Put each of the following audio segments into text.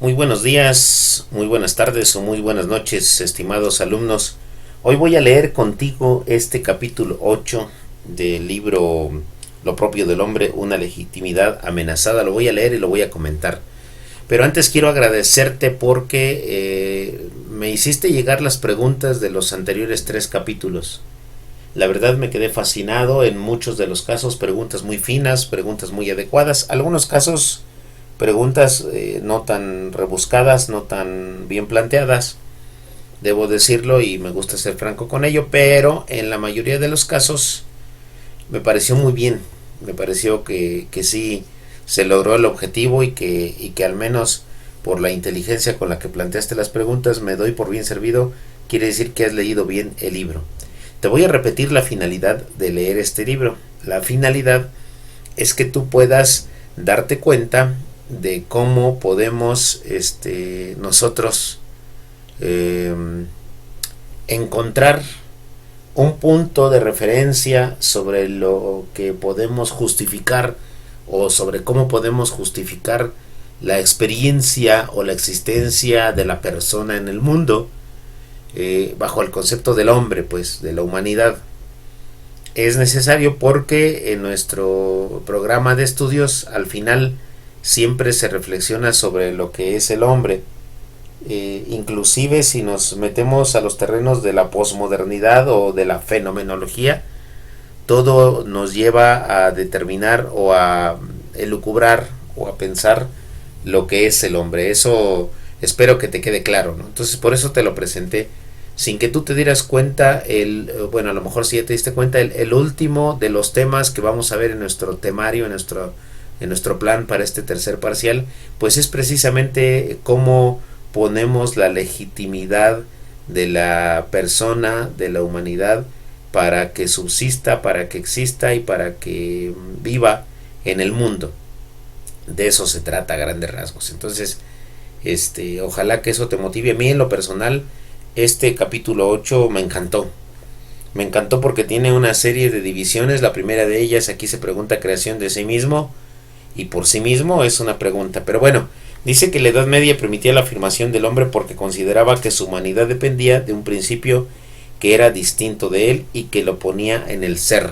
Muy buenos días, muy buenas tardes o muy buenas noches, estimados alumnos. Hoy voy a leer contigo este capítulo 8 del libro Lo propio del hombre, una legitimidad amenazada. Lo voy a leer y lo voy a comentar. Pero antes quiero agradecerte porque me hiciste llegar las preguntas de los anteriores 3 capítulos. La verdad me quedé fascinado en muchos de los casos, preguntas muy finas, preguntas muy adecuadas, algunos casos preguntas no tan rebuscadas, no tan bien planteadas, debo decirlo y me gusta ser franco con ello, pero en la mayoría de los casos me pareció muy bien, me pareció que sí se logró el objetivo y que al menos por la inteligencia con la que planteaste las preguntas me doy por bien servido, quiere decir que has leído bien el libro. Te voy a repetir la finalidad de leer este libro. La finalidad es que tú puedas darte cuenta de cómo podemos nosotros eh, encontrar un punto de referencia sobre lo que podemos justificar o sobre cómo podemos justificar la experiencia o la existencia de la persona en el mundo bajo el concepto del hombre, pues de la humanidad. Es necesario porque en nuestro programa de estudios al final siempre se reflexiona sobre lo que es el hombre, inclusive si nos metemos a los terrenos de la posmodernidad o de la fenomenología, todo nos lleva a determinar o a elucubrar o a pensar lo que es el hombre. Eso espero que te quede claro, ¿no? Entonces por eso te lo presenté sin que tú te dieras cuenta. Bueno, a lo mejor sí ya te diste cuenta, el último de los temas que vamos a ver en nuestro temario, en nuestro plan para este tercer parcial, pues es precisamente cómo ponemos la legitimidad de la persona, de la humanidad, para que subsista, para que exista y para que viva en el mundo. De eso se trata a grandes rasgos. Entonces, ojalá que eso te motive. A mí en lo personal, este capítulo 8 me encantó. Me encantó porque tiene una serie de divisiones. La primera de ellas, aquí se pregunta creación de sí mismo, y por sí mismo es una pregunta. Pero bueno, dice que la Edad Media permitía la afirmación del hombre porque consideraba que su humanidad dependía de un principio que era distinto de él y que lo ponía en el ser.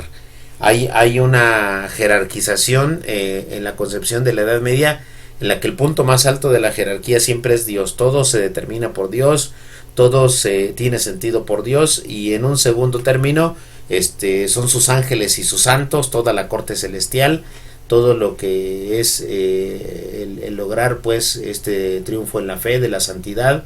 Hay una jerarquización en la concepción de la Edad Media en la que el punto más alto de la jerarquía siempre es Dios. Todo se determina por Dios, todo tiene sentido por Dios, y en un segundo término son sus ángeles y sus santos, toda la corte celestial, todo lo que es el lograr pues este triunfo en la fe de la santidad.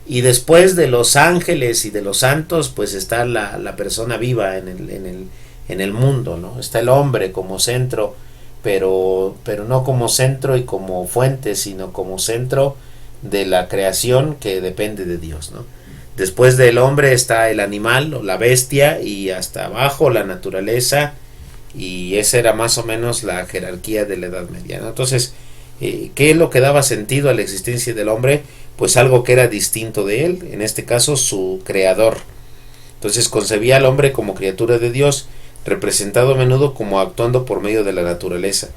Y después de los ángeles y de los santos pues está la persona viva en el mundo, ¿no? Está el hombre como centro, pero no como centro y como fuente, sino como centro de la creación que depende de Dios, ¿no? Después del hombre está el animal o la bestia, y hasta abajo la naturaleza, y esa era más o menos la jerarquía de la Edad Media, ¿no? Entonces, ¿qué es lo que daba sentido a la existencia del hombre? Pues algo que era distinto de él, en este caso su creador. Entonces concebía al hombre como criatura de Dios, representado a menudo como actuando por medio de la naturaleza.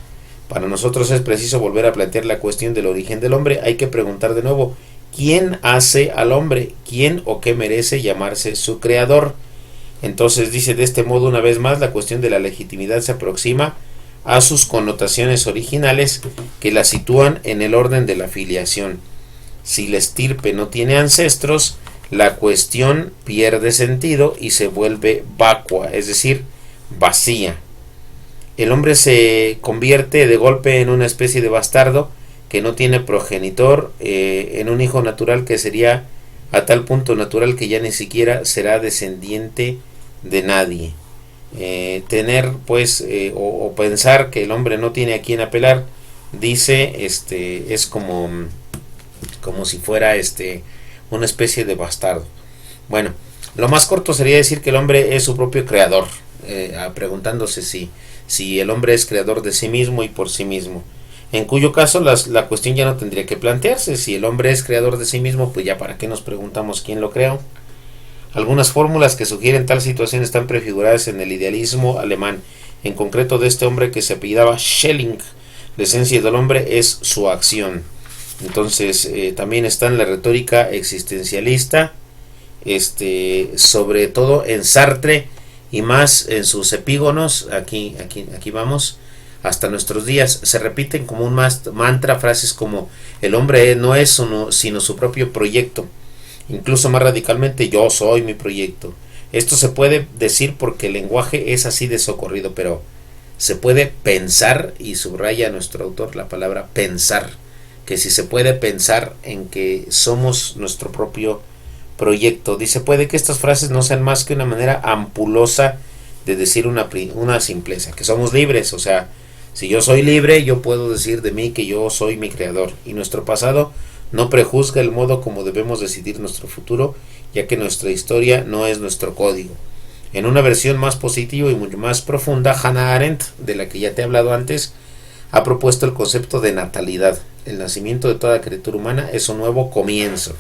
Para nosotros es preciso volver a plantear la cuestión del origen del hombre. Hay que preguntar de nuevo, ¿quién hace al hombre? ¿Quién o qué merece llamarse su creador? Entonces dice de este modo, una vez más, la cuestión de la legitimidad se aproxima a sus connotaciones originales, que la sitúan en el orden de la filiación. Si la estirpe no tiene ancestros, la cuestión pierde sentido y se vuelve vacua, es decir, vacía. El hombre se convierte de golpe en una especie de bastardo que no tiene progenitor, en un hijo natural que sería a tal punto natural que ya ni siquiera será descendiente de nadie. Tener pues o pensar que el hombre no tiene a quien apelar, dice, es como si fuera una especie de bastardo. Bueno, lo más corto sería decir que el hombre es su propio creador, preguntándose si el hombre es creador de sí mismo y por sí mismo, en cuyo caso la cuestión ya no tendría que plantearse. Si el hombre es creador de sí mismo, pues ya para qué nos preguntamos quién lo creó. Algunas fórmulas que sugieren tal situación están prefiguradas en el idealismo alemán, en concreto de este hombre que se apellidaba Schelling. La esencia del hombre es su acción. Entonces también está en la retórica existencialista, sobre todo en Sartre y más en sus epígonos. Aquí vamos hasta nuestros días. Se repiten como un mantra frases como: el hombre no es sino su propio proyecto. Incluso más radicalmente: yo soy mi proyecto. Esto se puede decir porque el lenguaje es así de socorrido, pero se puede pensar, y subraya nuestro autor la palabra pensar, que si se puede pensar en que somos nuestro propio proyecto. Dice: puede que estas frases no sean más que una manera ampulosa de decir una simpleza, que somos libres. O sea, si yo soy libre, yo puedo decir de mí que yo soy mi creador, y nuestro pasado no prejuzga el modo como debemos decidir nuestro futuro, ya que nuestra historia no es nuestro código. En una versión más positiva y mucho más profunda, Hannah Arendt, de la que ya te he hablado antes, ha propuesto el concepto de natalidad. El nacimiento de toda criatura humana es un nuevo comienzo.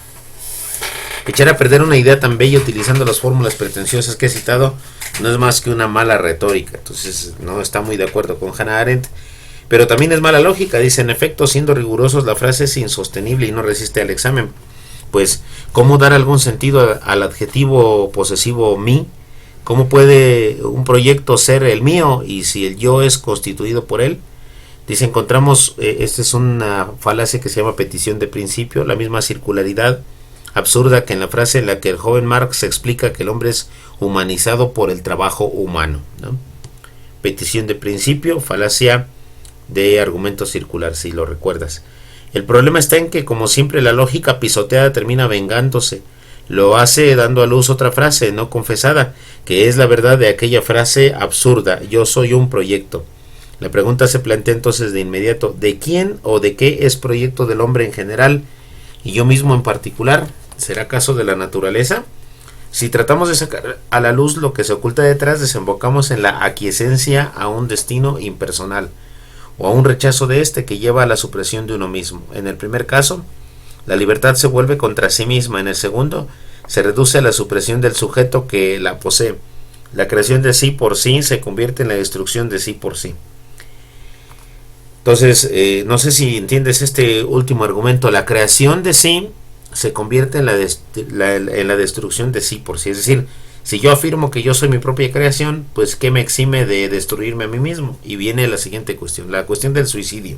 Echar a perder una idea tan bella utilizando las fórmulas pretenciosas que he citado no es más que una mala retórica. Entonces no está muy de acuerdo con Hannah Arendt. Pero también es mala lógica. Dice: en efecto, siendo rigurosos, la frase es insostenible y no resiste al examen. Pues, ¿cómo dar algún sentido al adjetivo posesivo mí? ¿Cómo puede un proyecto ser el mío y si el yo es constituido por él? Dice: encontramos, esta es una falacia que se llama petición de principio, la misma circularidad absurda que en la frase en la que el joven Marx explica que el hombre es humanizado por el trabajo humano, ¿no? Petición de principio, falacia de argumento circular, si lo recuerdas. El problema está en que, como siempre, la lógica pisoteada termina vengándose. Lo hace dando a luz otra frase no confesada, que es la verdad de aquella frase absurda: yo soy un proyecto. La pregunta se plantea entonces de inmediato: ¿de quién o de qué es proyecto del hombre en general y yo mismo en particular? ¿Será acaso de la naturaleza? Si tratamos de sacar a la luz lo que se oculta detrás, desembocamos en la aquiescencia a un destino impersonal, o a un rechazo de este que lleva a la supresión de uno mismo. En el primer caso, la libertad se vuelve contra sí misma. En el segundo, se reduce a la supresión del sujeto que la posee. La creación de sí por sí se convierte en la destrucción de sí por sí. Entonces, no sé si entiendes este último argumento. La creación de sí se convierte en la destrucción de sí por sí. Es decir, si yo afirmo que yo soy mi propia creación, pues ¿qué me exime de destruirme a mí mismo? Y viene la siguiente cuestión, la cuestión del suicidio.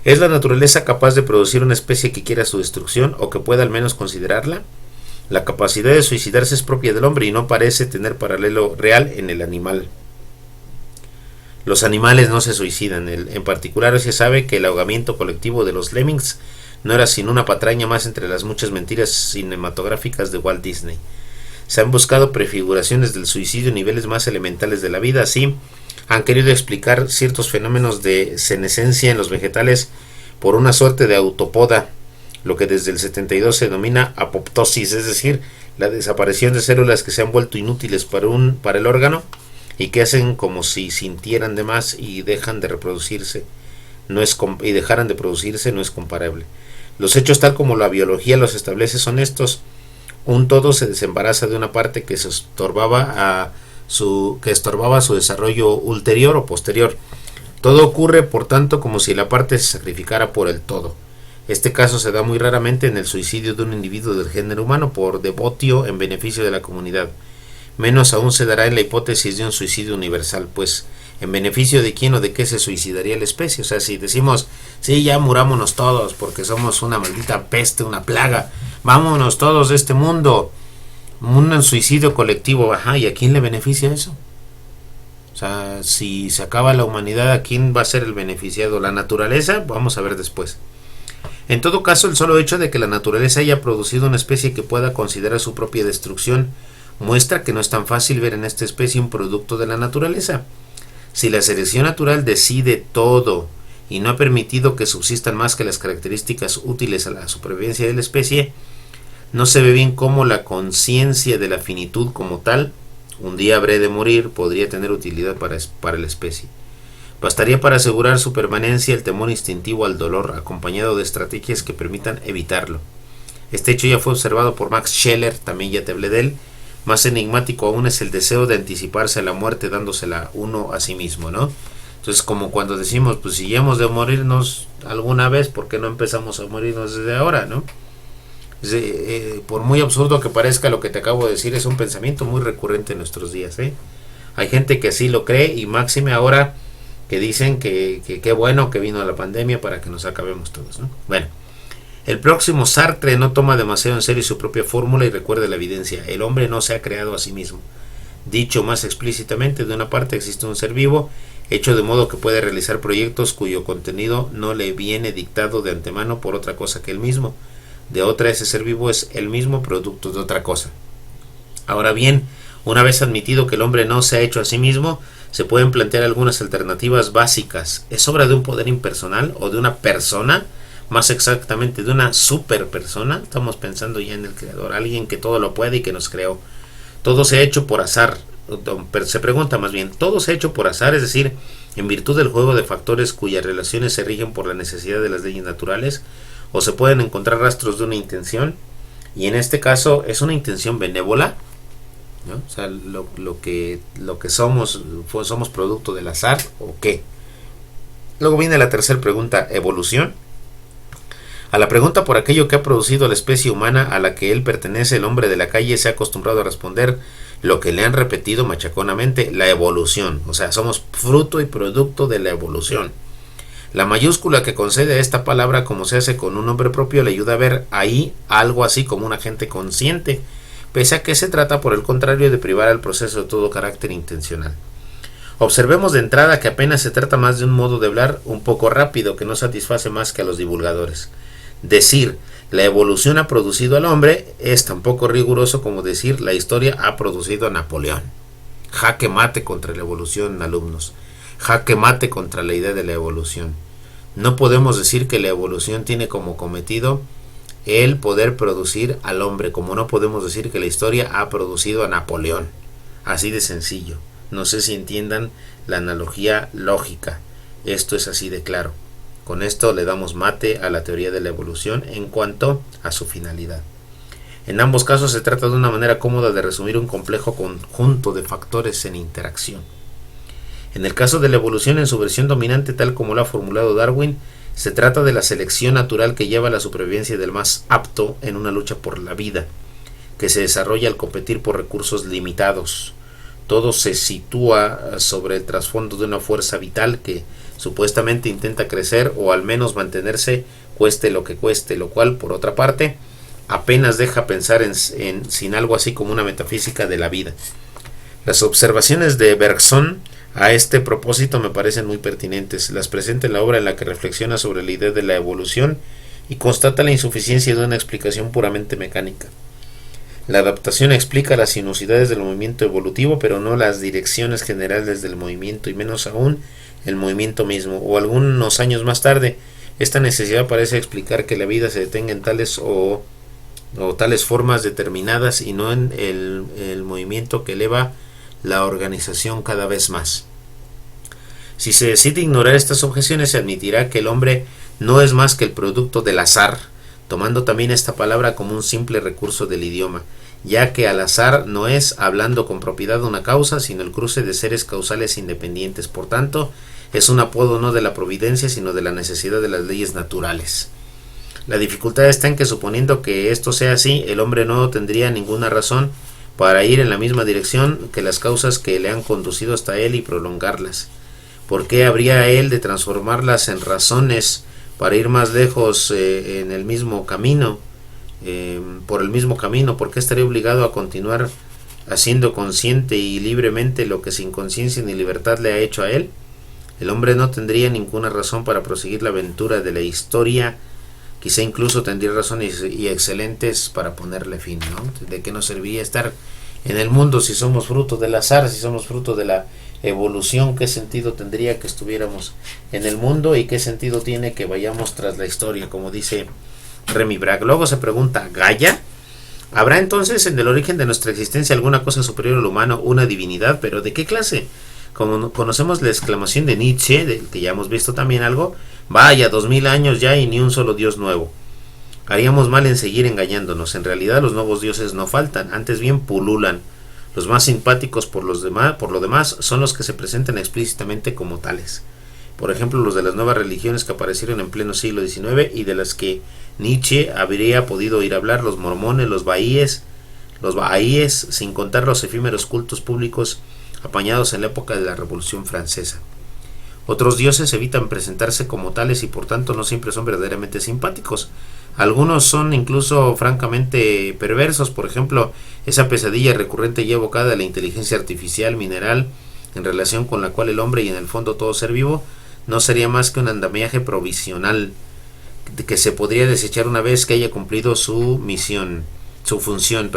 ¿Es la naturaleza capaz de producir una especie que quiera su destrucción o que pueda al menos considerarla? La capacidad de suicidarse es propia del hombre y no parece tener paralelo real en el animal. Los animales no se suicidan. En particular, se sabe que el ahogamiento colectivo de los lemmings no era sino una patraña más entre las muchas mentiras cinematográficas de Walt Disney. Se han buscado prefiguraciones del suicidio a niveles más elementales de la vida. Así, han querido explicar ciertos fenómenos de senescencia en los vegetales por una suerte de autopoda, lo que desde el 72 se denomina apoptosis, es decir, la desaparición de células que se han vuelto inútiles para el órgano y que hacen como si sintieran de más y dejaran de producirse. No es comparable. Los hechos tal como la biología los establece son estos: un todo se desembaraza de una parte que estorbaba su desarrollo ulterior o posterior. Todo ocurre, por tanto, como si la parte se sacrificara por el todo. Este caso se da muy raramente en el suicidio de un individuo del género humano por devotio en beneficio de la comunidad. Menos aún se dará en la hipótesis de un suicidio universal, pues ¿en beneficio de quién o de qué se suicidaría la especie? O sea, si decimos, sí, ya murámonos todos porque somos una maldita peste, una plaga, vámonos todos de este mundo, un suicidio colectivo, ajá, ¿y a quién le beneficia eso? O sea, si se acaba la humanidad, ¿a quién va a ser el beneficiado? ¿La naturaleza? Vamos a ver después. En todo caso, el solo hecho de que la naturaleza haya producido una especie que pueda considerar su propia destrucción muestra que no es tan fácil ver en esta especie un producto de la naturaleza. Si la selección natural decide todo y no ha permitido que subsistan más que las características útiles a la supervivencia de la especie, no se ve bien cómo la conciencia de la finitud como tal, un día habré de morir, podría tener utilidad para la especie. Bastaría para asegurar su permanencia el temor instintivo al dolor, acompañado de estrategias que permitan evitarlo. Este hecho ya fue observado por Max Scheler, también ya te hablé de él. Más enigmático aún es el deseo de anticiparse a la muerte dándosela uno a sí mismo, ¿no? Entonces, como cuando decimos, pues si ya hemos de morirnos alguna vez, ¿por qué no empezamos a morirnos desde ahora, no? Por muy absurdo que parezca, lo que te acabo de decir es un pensamiento muy recurrente en nuestros días, ¿eh? Hay gente que así lo cree, y máxime ahora que dicen que qué bueno que vino la pandemia para que nos acabemos todos, ¿no? Bueno, el próximo Sartre no toma demasiado en serio su propia fórmula y recuerda la evidencia: el hombre no se ha creado a sí mismo. Dicho más explícitamente, de una parte existe un ser vivo, hecho de modo que puede realizar proyectos cuyo contenido no le viene dictado de antemano por otra cosa que él mismo. De otra, ese ser vivo es el mismo producto de otra cosa. Ahora bien, una vez admitido que el hombre no se ha hecho a sí mismo, se pueden plantear algunas alternativas básicas. ¿Es obra de un poder impersonal o de una persona? Más exactamente, de una superpersona. Estamos pensando ya en el creador, alguien que todo lo puede y que nos creó. Todo se ha hecho por azar. Se pregunta más bien, ¿todo se ha hecho por azar? Es decir, en virtud del juego de factores cuyas relaciones se rigen por la necesidad de las leyes naturales, o se pueden encontrar rastros de una intención, y en este caso es una intención benévola, ¿no? O sea, lo que somos producto del azar, ¿o qué? Luego viene la tercera pregunta: ¿evolución? A la pregunta por aquello que ha producido la especie humana a la que él pertenece, el hombre de la calle se ha acostumbrado a responder lo que le han repetido machaconamente: la evolución. O sea, somos fruto y producto de la evolución. La mayúscula que concede a esta palabra, como se hace con un nombre propio, le ayuda a ver ahí algo así como un agente consciente, pese a que se trata, por el contrario, de privar al proceso de todo carácter intencional. Observemos de entrada que apenas se trata más de un modo de hablar un poco rápido que no satisface más que a los divulgadores. Decir la evolución ha producido al hombre es tan poco riguroso como decir la historia ha producido a Napoleón. Jaque mate contra la evolución, alumnos. Jaque mate contra la idea de la evolución. No podemos decir que la evolución tiene como cometido el poder producir al hombre, como no podemos decir que la historia ha producido a Napoleón. Así de sencillo. No sé si entiendan la analogía lógica. Esto es así de claro. Con esto le damos mate a la teoría de la evolución en cuanto a su finalidad. En ambos casos se trata de una manera cómoda de resumir un complejo conjunto de factores en interacción. En el caso de la evolución en su versión dominante, tal como lo ha formulado Darwin, se trata de la selección natural que lleva a la supervivencia del más apto en una lucha por la vida, que se desarrolla al competir por recursos limitados. Todo se sitúa sobre el trasfondo de una fuerza vital que supuestamente intenta crecer o al menos mantenerse cueste lo que cueste, lo cual, por otra parte, apenas deja pensar sin algo así como una metafísica de la vida. Las observaciones de Bergson a este propósito me parecen muy pertinentes. Las presenta en la obra en la que reflexiona sobre la idea de la evolución y constata la insuficiencia de una explicación puramente mecánica. La adaptación explica las sinuosidades del movimiento evolutivo, pero no las direcciones generales del movimiento, y menos aún el movimiento mismo. O algunos años más tarde, esta necesidad parece explicar que la vida se detenga en tales o tales formas determinadas y no en el movimiento que eleva la organización cada vez más. Si se decide ignorar estas objeciones, se admitirá que el hombre no es más que el producto del azar, tomando también esta palabra como un simple recurso del idioma, ya que al azar no es, hablando con propiedad, una causa, sino el cruce de seres causales independientes. Por tanto, es un apodo no de la providencia, sino de la necesidad de las leyes naturales. La dificultad está en que, suponiendo que esto sea así, el hombre no tendría ninguna razón para ir en la misma dirección que las causas que le han conducido hasta él y prolongarlas. ¿Por qué habría él de transformarlas en razones para ir más lejos en el mismo camino, por el mismo camino? ¿Por qué estaría obligado a continuar haciendo consciente y libremente lo que sin conciencia ni libertad le ha hecho a él? El hombre no tendría ninguna razón para proseguir la aventura de la historia. Quizá incluso tendría razones y excelentes para ponerle fin, ¿no? ¿De qué nos serviría estar en el mundo si somos fruto del azar, si somos fruto de la evolución? ¿Qué sentido tendría que estuviéramos en el mundo y qué sentido tiene que vayamos tras la historia, como dice Remy Bragg? Luego se pregunta, ¿Gaia? ¿Habrá entonces en el origen de nuestra existencia alguna cosa superior al humano, una divinidad? ¿Pero de qué clase? Como conocemos la exclamación de Nietzsche, del que ya hemos visto también algo: vaya, 2000 años ya y ni un solo dios nuevo. Haríamos mal en seguir engañándonos. En realidad los nuevos dioses no faltan, antes bien pululan. Los más simpáticos por lo demás son los que se presentan explícitamente como tales. por ejemplo los de las nuevas religiones que aparecieron en pleno siglo XIX y de las que Nietzsche habría podido oír hablar, los mormones, los bahá'íes, sin contar los efímeros cultos públicos apañados en la época de la Revolución Francesa. Otros dioses evitan presentarse como tales y por tanto no siempre son verdaderamente simpáticos. Algunos son incluso francamente perversos, por ejemplo, esa pesadilla recurrente ya evocada de la inteligencia artificial mineral, en relación con la cual el hombre y en el fondo todo ser vivo no sería más que un andamiaje provisional que se podría desechar una vez que haya cumplido su función,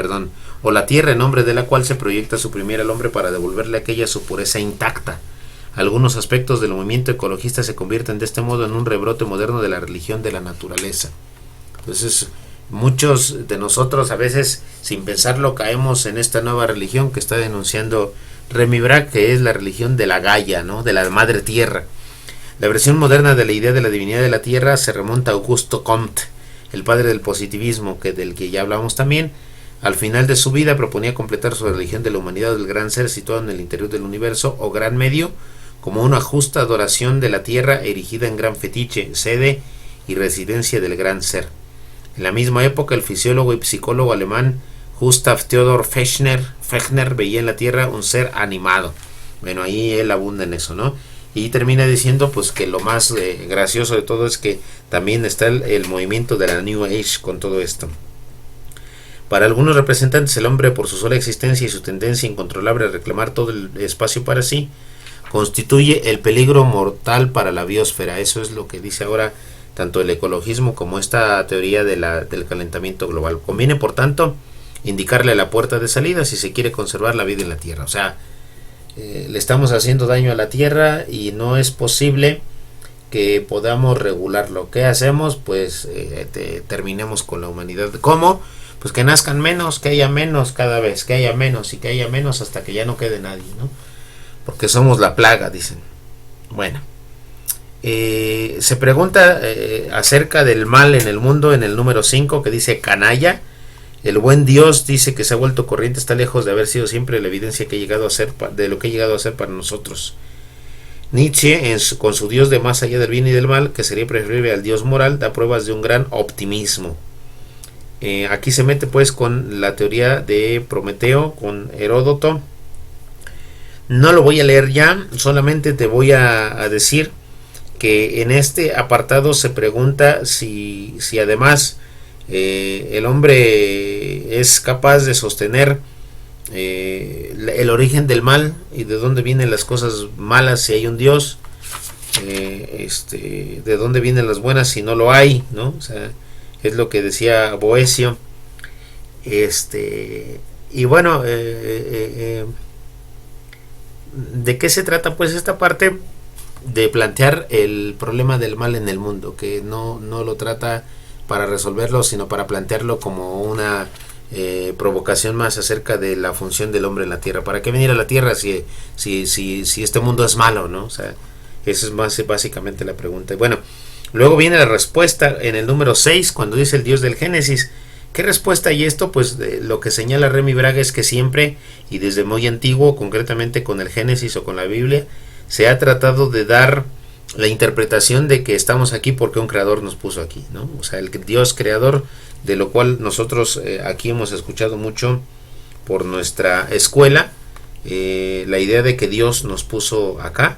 o la tierra en nombre de la cual se proyecta suprimir al hombre para devolverle aquella su pureza intacta. Algunos aspectos del movimiento ecologista se convierten de este modo en un rebrote moderno de la religión de la naturaleza. Entonces, muchos de nosotros a veces, sin pensarlo, caemos en esta nueva religión que está denunciando Remy Brack, que es la religión de la Gaia, ¿no? De la madre tierra. La versión moderna de la idea de la divinidad de la tierra se remonta a Auguste Comte, el padre del positivismo, del que ya hablamos también. Al final de su vida proponía completar su religión de la humanidad del gran ser situado en el interior del universo o gran medio, como una justa adoración de la tierra erigida en gran fetiche, sede y residencia del gran ser. En la misma época, el fisiólogo y psicólogo alemán Gustav Theodor Fechner veía en la tierra un ser animado. Bueno, ahí él abunda en eso, ¿no? Y termina diciendo pues que lo más gracioso de todo es que también está el movimiento de la New Age con todo esto. Para algunos representantes, el hombre, por su sola existencia y su tendencia incontrolable a reclamar todo el espacio para sí, constituye el peligro mortal para la biosfera. Eso es lo que dice ahora tanto el ecologismo como esta teoría del calentamiento global. Conviene, por tanto, indicarle la puerta de salida si se quiere conservar la vida en la Tierra. O sea, le estamos haciendo daño a la Tierra y no es posible que podamos regularlo. ¿Qué hacemos? Pues terminemos con la humanidad. ¿Cómo? Pues que nazcan menos, que haya menos cada vez, que haya menos y que haya menos hasta que ya no quede nadie, ¿no? Porque somos la plaga, dicen. Bueno, se pregunta acerca del mal en el mundo en el número 5, que dice canalla. El buen Dios dice que se ha vuelto corriente, está lejos de haber sido siempre la evidencia que ha llegado a ser de lo que ha llegado a ser para nosotros. Nietzsche, con su Dios de más allá del bien y del mal, que sería preferible al Dios moral, da pruebas de un gran optimismo. Aquí se mete pues con la teoría de Prometeo, con Heródoto. No lo voy a leer ya, solamente te voy a decir que en este apartado se pregunta si además el hombre es capaz de sostener el origen del mal y de dónde vienen las cosas malas si hay un Dios, de dónde vienen las buenas si no lo hay, ¿no? O sea, es lo que decía Boecio. Y bueno, ¿de qué se trata pues esta parte? De plantear el problema del mal en el mundo, que no lo trata para resolverlo, sino para plantearlo como una provocación más acerca de la función del hombre en la tierra. ¿Para qué venir a la tierra si este mundo es malo, ¿no? O sea, esa es más básicamente la pregunta. Y bueno, luego viene la respuesta en el número 6, cuando dice el Dios del Génesis. ¿Qué respuesta hay esto? Pues lo que señala Remy Braga es que siempre, y desde muy antiguo, concretamente con el Génesis o con la Biblia, se ha tratado de dar la interpretación de que estamos aquí porque un creador nos puso aquí, ¿no? O sea, el Dios creador, de lo cual nosotros aquí hemos escuchado mucho por nuestra escuela, la idea de que Dios nos puso acá.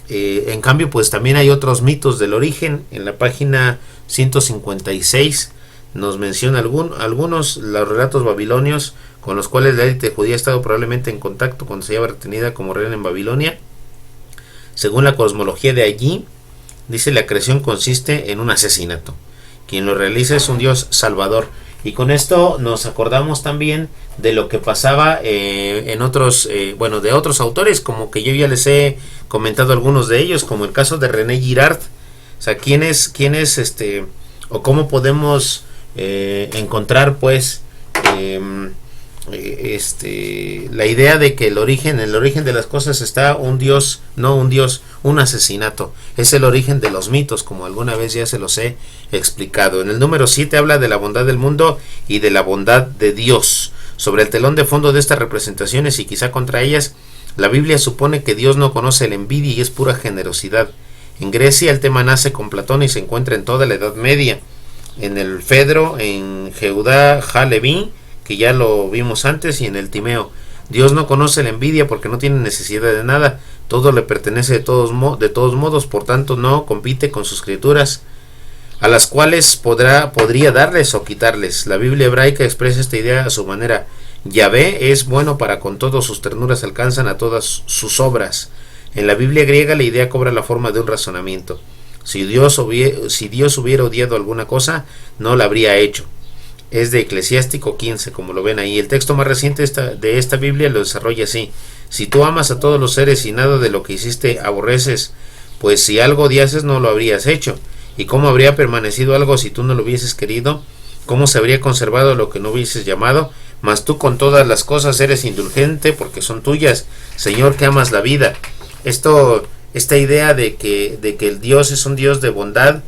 En cambio, pues también hay otros mitos del origen. En la página 156 nos menciona algunos, los relatos babilonios con los cuales la élite judía ha estado probablemente en contacto cuando se hallaba retenida como reina en Babilonia. Según la cosmología de allí, dice la creación consiste en un asesinato. Quien lo realiza es un Dios salvador. Y con esto nos acordamos también de lo que pasaba en otros, de otros autores, como que yo ya les he comentado algunos de ellos, como el caso de René Girard. O sea, quién es o cómo podemos encontrar pues la idea de que el origen de las cosas está un Dios, un asesinato. Es el origen de los mitos, como alguna vez ya se los he explicado. En el número 7 habla de la bondad del mundo y de la bondad de Dios. Sobre el telón de fondo de estas representaciones y quizá contra ellas, la Biblia supone que Dios no conoce la envidia y es pura generosidad. En Grecia el tema nace con Platón y se encuentra en toda la Edad Media. En el Fedro, en Jehudá Ha-Leví, que ya lo vimos antes, y en el Timeo. Dios no conoce la envidia porque no tiene necesidad de nada, todo le pertenece de todos modos, por tanto no compite con sus criaturas, a las cuales podría darles o quitarles. La Biblia hebraica expresa esta idea a su manera. Yahvé es bueno para con todos, sus ternuras alcanzan a todas sus obras. En la Biblia griega la idea cobra la forma de un razonamiento. Si Dios hubiera odiado alguna cosa, no la habría hecho. Es de Eclesiástico 15, como lo ven ahí. El texto más reciente de esta Biblia lo desarrolla así. Si tú amas a todos los seres y nada de lo que hiciste aborreces, pues si algo odiases no lo habrías hecho. ¿Y cómo habría permanecido algo si tú no lo hubieses querido? ¿Cómo se habría conservado lo que no hubieses llamado? Mas tú con todas las cosas eres indulgente porque son tuyas, Señor, que amas la vida. Esta idea de que el Dios es un Dios de bondad,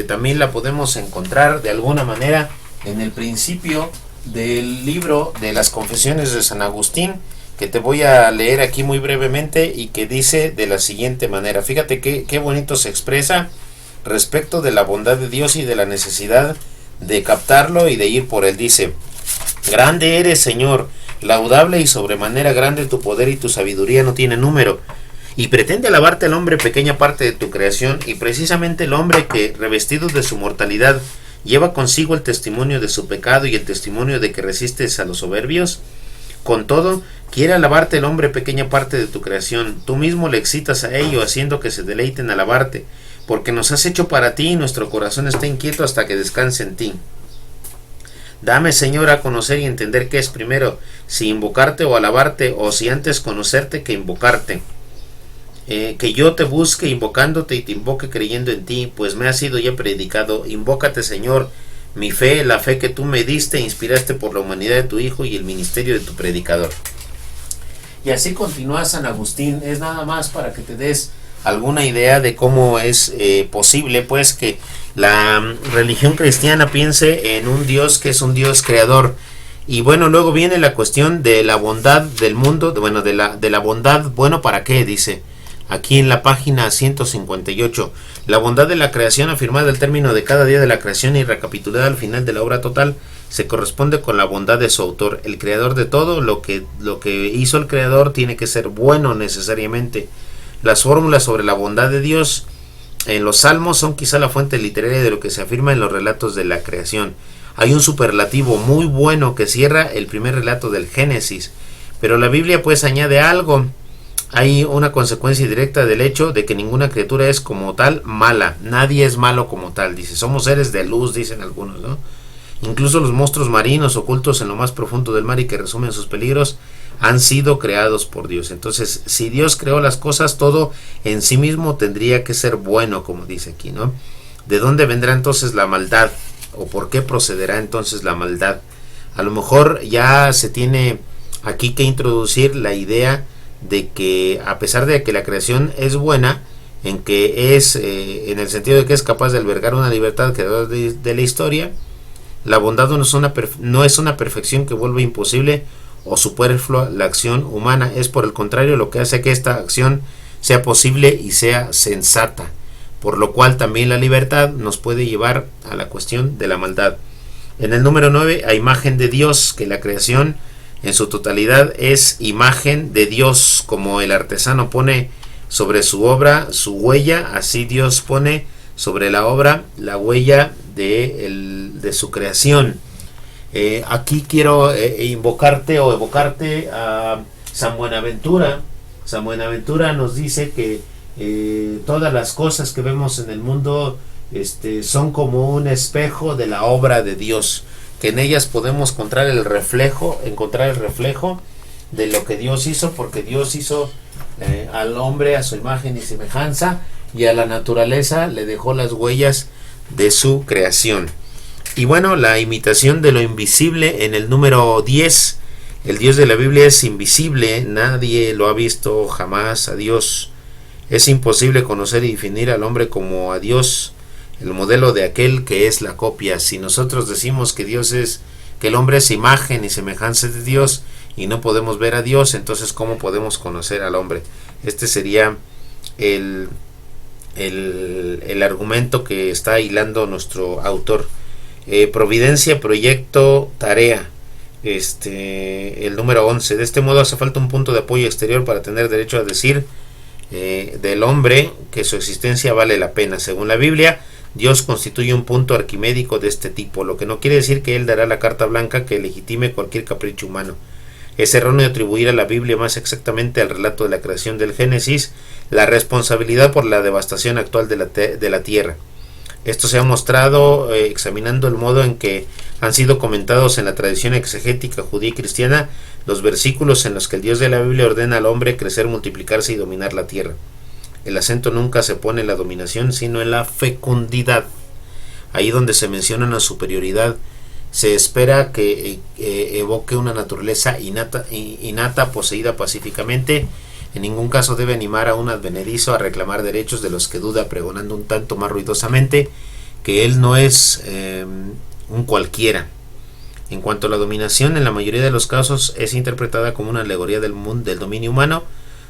también la podemos encontrar de alguna manera en el principio del libro de las Confesiones de San Agustín, que te voy a leer aquí muy brevemente y que dice de la siguiente manera. Fíjate qué bonito se expresa respecto de la bondad de Dios y de la necesidad de captarlo y de ir por él. Dice: grande eres, Señor, laudable y sobremanera grande tu poder y tu sabiduría no tiene número. Y pretende alabarte el hombre pequeña parte de tu creación, y precisamente el hombre que, revestido de su mortalidad, lleva consigo el testimonio de su pecado y el testimonio de que resistes a los soberbios. Con todo, quiere alabarte el hombre pequeña parte de tu creación. Tú mismo le excitas a ello, haciendo que se deleite en alabarte, porque nos has hecho para ti y nuestro corazón está inquieto hasta que descanse en ti. Dame, Señor, a conocer y entender qué es primero, si invocarte o alabarte, o si antes conocerte que invocarte. Que yo te busque invocándote y te invoque creyendo en ti, pues me ha sido ya predicado. Invócate, Señor, mi fe, la fe que tú me diste, inspiraste por la humanidad de tu Hijo y el ministerio de tu predicador. Y así continúa San Agustín. Es nada más para que te des alguna idea de cómo es posible pues que la religión cristiana piense en un Dios que es un Dios creador. Y bueno, luego viene la cuestión de la bondad del mundo, de la bondad, bueno, ¿para qué? Dice aquí en la página 158, la bondad de la creación afirmada al término de cada día de la creación y recapitulada al final de la obra total se corresponde con la bondad de su autor, el creador de todo. Lo que hizo el creador tiene que ser bueno necesariamente. Las fórmulas sobre la bondad de Dios en los salmos son quizá la fuente literaria de lo que se afirma en los relatos de la creación. Hay un superlativo muy bueno que cierra el primer relato del Génesis, pero la Biblia pues añade algo. Hay una consecuencia directa del hecho de que ninguna criatura es como tal mala. Nadie es malo como tal. Dice, somos seres de luz, dicen algunos, ¿no? Incluso los monstruos marinos ocultos en lo más profundo del mar y que resumen sus peligros han sido creados por Dios. Entonces, si Dios creó las cosas, todo en sí mismo tendría que ser bueno, como dice aquí, ¿no? ¿De dónde vendrá entonces la maldad? ¿O por qué procederá entonces la maldad? A lo mejor ya se tiene aquí que introducir la idea de que a pesar de que la creación es buena, en que es en el sentido de que es capaz de albergar una libertad creadora de la historia, la bondad no es una perfección que vuelve imposible o superflua la acción humana, es por el contrario lo que hace que esta acción sea posible y sea sensata, por lo cual también la libertad nos puede llevar a la cuestión de la maldad. En el número 9, a imagen de Dios, que la creación en su totalidad es imagen de Dios, como el artesano pone sobre su obra su huella, así Dios pone sobre la obra la huella de su creación. Aquí quiero invocarte o evocarte a San Buenaventura. San Buenaventura nos dice que todas las cosas que vemos en el mundo son como un espejo de la obra de Dios, que en ellas podemos encontrar el reflejo de lo que Dios hizo, porque Dios hizo al hombre a su imagen y semejanza, y a la naturaleza le dejó las huellas de su creación. Y bueno, la imitación de lo invisible en el número 10. El Dios de la Biblia es invisible, nadie lo ha visto jamás a Dios. Es imposible conocer y definir al hombre como a Dios, el modelo de aquel que es la copia. Si nosotros decimos que el hombre es imagen y semejanza de Dios y no podemos ver a Dios, entonces ¿cómo podemos conocer al hombre? Este sería el el argumento que está hilando nuestro autor. Providencia, proyecto, tarea. El número 11. De este modo hace falta un punto de apoyo exterior para tener derecho a decir del hombre que su existencia vale la pena. Según la Biblia, Dios constituye un punto arquimédico de este tipo, lo que no quiere decir que Él dará la carta blanca que legitime cualquier capricho humano. Es erróneo atribuir a la Biblia, más exactamente al relato de la creación del Génesis, la responsabilidad por la devastación actual de la tierra. Esto se ha mostrado examinando el modo en que han sido comentados en la tradición exegética judía y cristiana los versículos en los que el Dios de la Biblia ordena al hombre crecer, multiplicarse y dominar la tierra. El acento nunca se pone en la dominación, sino en la fecundidad. Ahí donde se menciona la superioridad, se espera que evoque una naturaleza innata poseída pacíficamente. En ningún caso debe animar a un advenedizo a reclamar derechos de los que duda, pregonando un tanto más ruidosamente que él no es un cualquiera. En cuanto a la dominación, en la mayoría de los casos es interpretada como una alegoría del dominio humano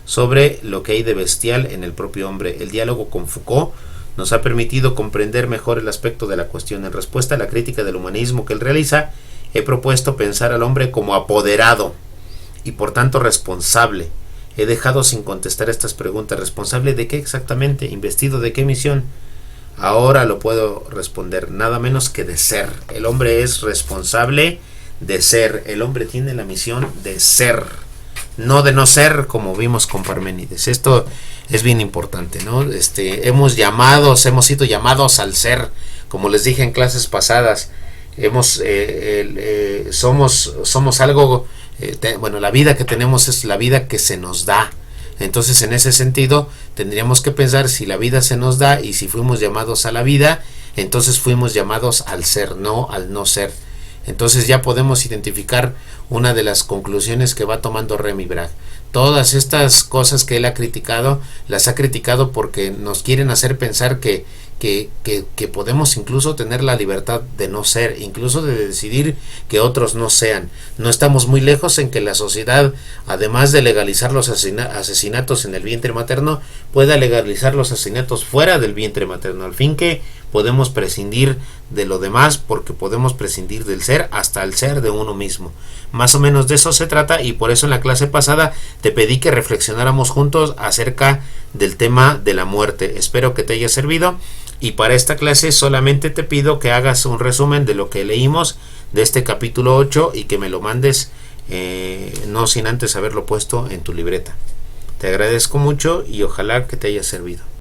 sobre lo que hay de bestial en el propio hombre. El diálogo con Foucault nos ha permitido comprender mejor el aspecto de la cuestión. En respuesta a la crítica del humanismo que él realiza, he propuesto pensar al hombre como apoderado y por tanto responsable. He dejado sin contestar estas preguntas. ¿Responsable de qué exactamente? ¿Investido de qué misión? Ahora lo puedo responder, nada menos que de ser. El hombre es responsable de ser. El hombre tiene la misión de ser, no de no ser, como vimos con Parménides. Esto es bien importante, ¿no? Hemos sido llamados al ser, como les dije en clases pasadas. Somos algo. La vida que tenemos es la vida que se nos da. Entonces, en ese sentido, tendríamos que pensar si la vida se nos da y si fuimos llamados a la vida, entonces fuimos llamados al ser, no al no ser. Entonces ya podemos identificar una de las conclusiones que va tomando Remy Bragg. Todas estas cosas que él ha criticado, las ha criticado porque nos quieren hacer pensar que podemos incluso tener la libertad de no ser, incluso de decidir que otros no sean. No estamos muy lejos en que la sociedad, además de legalizar los asesinatos en el vientre materno, pueda legalizar los asesinatos fuera del vientre materno, al fin que podemos prescindir de lo demás porque podemos prescindir del ser hasta el ser de uno mismo. Más o menos de eso se trata, y por eso en la clase pasada te pedí que reflexionáramos juntos acerca del tema de la muerte. Espero que te haya servido. Y para esta clase solamente te pido que hagas un resumen de lo que leímos de este capítulo 8 y que me lo mandes no sin antes haberlo puesto en tu libreta. Te agradezco mucho y ojalá que te haya servido.